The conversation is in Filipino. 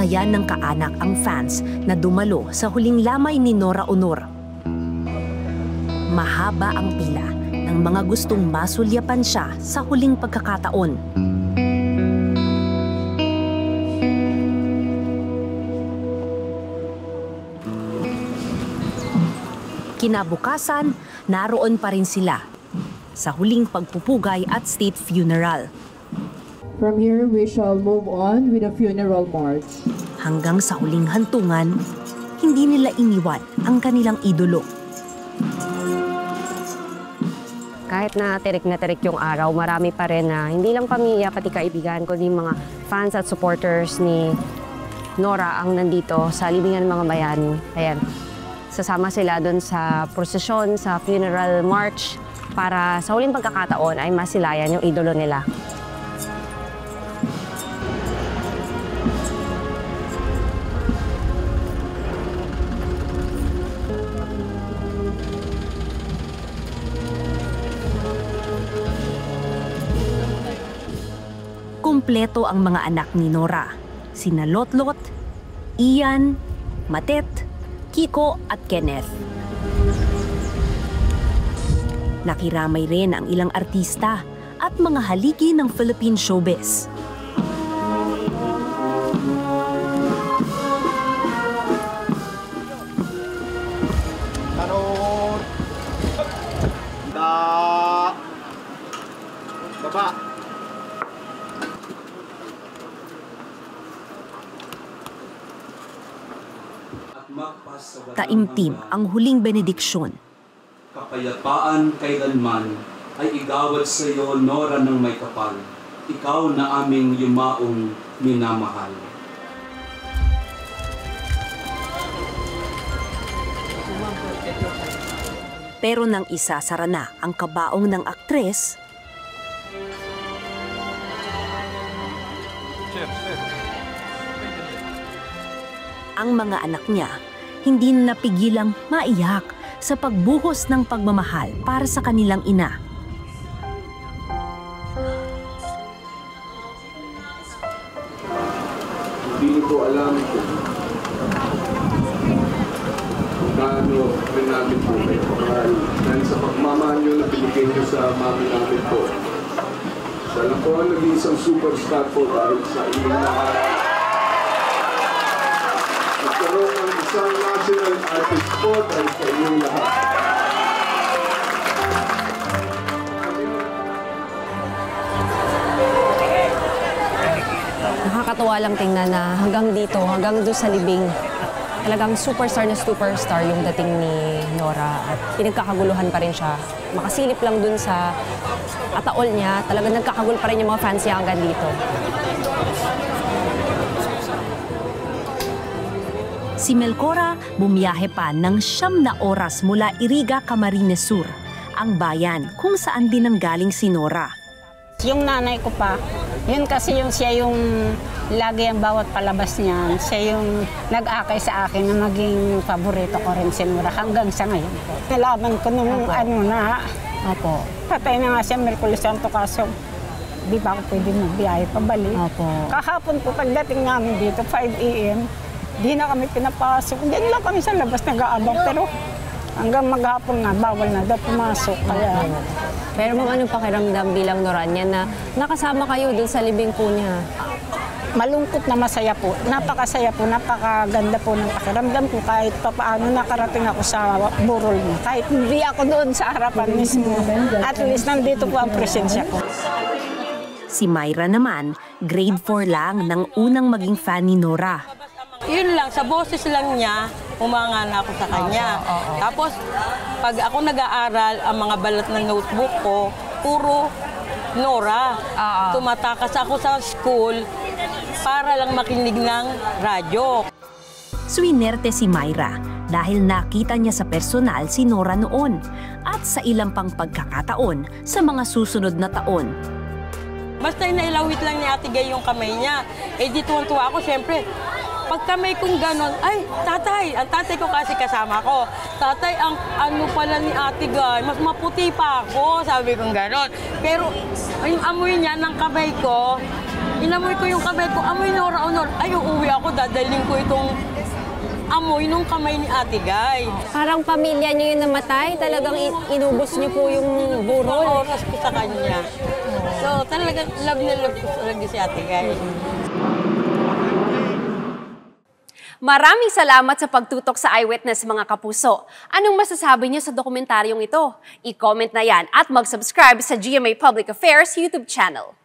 saya ng kaanak ang fans na dumalo sa huling lamay ni Nora Aunor. Mahaba ang pila ng mga gustong masulyapan siya sa huling pagkakataon. Kinabukasan, naroon pa rin sila sa huling pagpupugay at state funeral. From here, we shall move on with the funeral march. Hanggang sa huling hantungan, hindi nila iniwan ang kanilang idolo. Kahit na tirik yung araw, marami pa rin na hindi lang pamilya, pati kaibigan, kundi mga fans at supporters ni Nora ang nandito sa libingan ng mga bayani. Ayan, sasama sila doon sa prosesyon, sa funeral march, para sa huling pagkakataon ay masilayan yung idolo nila. Kumpleto ang mga anak ni Nora, sina Lotlot, Ian, Matet, Kiko at Kenneth. Nakiramay rin ang ilang artista at mga haligi ng Philippine showbiz. Baba. Taimtim ang huling benediksyon. Kapayapaan kailanman ay igawad sa iyo, Nora ng may kapal. Ikaw na aming yumaong minamahal. Pero nang isasara na ang kabaong ng aktres, ang mga anak niya hindi napigilang maiyak sa pagbuhos ng pagmamahal para sa kanilang ina. Hindi ko alam kung gaano rin namin po may pagmamahal. Dahil sa pagmamahal nyo na binigay nyo sa mami namin po. Sana po ang naging isang superstar po dahil sa inyong lahat. Nagkaroon ng isang national artist po dahil sa inyong lahat. Nakakatuwa lang tingnan na hanggang dito, hanggang doon sa libing, talagang superstar na superstar yung dating ni Nora at pinagkakaguluhan pa rin siya. Makasilip lang dun sa ataol niya, talagang nagkakagulo pa rin yung mga fans niya hanggang dito. Si Melcora bumiyahe pa ng 9 na oras mula Iriga, Camarines Sur, ang bayan kung saan din nanggaling si Nora. Yung nanay ko pa, yun kasi siya yung lagi ang bawat palabas niya. Siya yung nag-akay sa akin na maging paborito ko rin si Nora hanggang sa ngayon po. Nalaman ko nung patay na nga siya Merkulis Santo kaso di ba ako pwede magbiyahe pabalik. Kahapon po pagdating namin dito, 5 AM, di na kami pinapasok. Diyan lang kami sa labas nag-aabang pero hanggang maghapon na, bawal na daw pumasok. Kaya pero ma'am, anong pakiramdam bilang Noranian na nakasama kayo dun sa libing po niya? Malungkot na masaya po. Napakasaya po, napakaganda po ng pakiramdam ko kahit paano nakarating ako sa burol niya. Kahit hindi ako doon sa harapan mismo. At least nandito po ang presensya ko. Si Myra naman, grade 4 lang nang unang maging fan ni Nora. Yun lang, sa boses lang niya, umanga na ako sa kanya. Tapos, pag ako nag-aaral, ang mga balat ng notebook ko, puro Nora. Tumatakas ako sa school para lang makinig ng radyo. Swinerte si Myra dahil nakita niya sa personal si Nora noon at sa ilang pang pagkakataon sa mga susunod na taon. Basta nailawit lang ni Ate Gay yung kamay niya. Eh di tuwan-tuwa ako, siyempre. Pag kamay kong ganon, ay, tatay, ang tatay ko kasi kasama ko. Tatay, ang ano pala ni Ate Gay, mas maputi pa ako, sabi kong ganon. Pero yung amoy niya ng kamay ko, Inamoy ko yung kamay ko, amoy Nora, Nora. Ay, uuwi ako, dadalhin ko itong amoy nung kamay ni Ate Guy. Parang pamilya niyo yung namatay, talagang inubos niyo po yung burol. Oras ko sa kanya. So, talagang love na love ko talaga si Ate Guy. Maraming salamat sa pagtutok sa Eyewitness, mga kapuso. Anong masasabi niyo sa dokumentaryong ito? I-comment na yan at mag-subscribe sa GMA Public Affairs YouTube channel.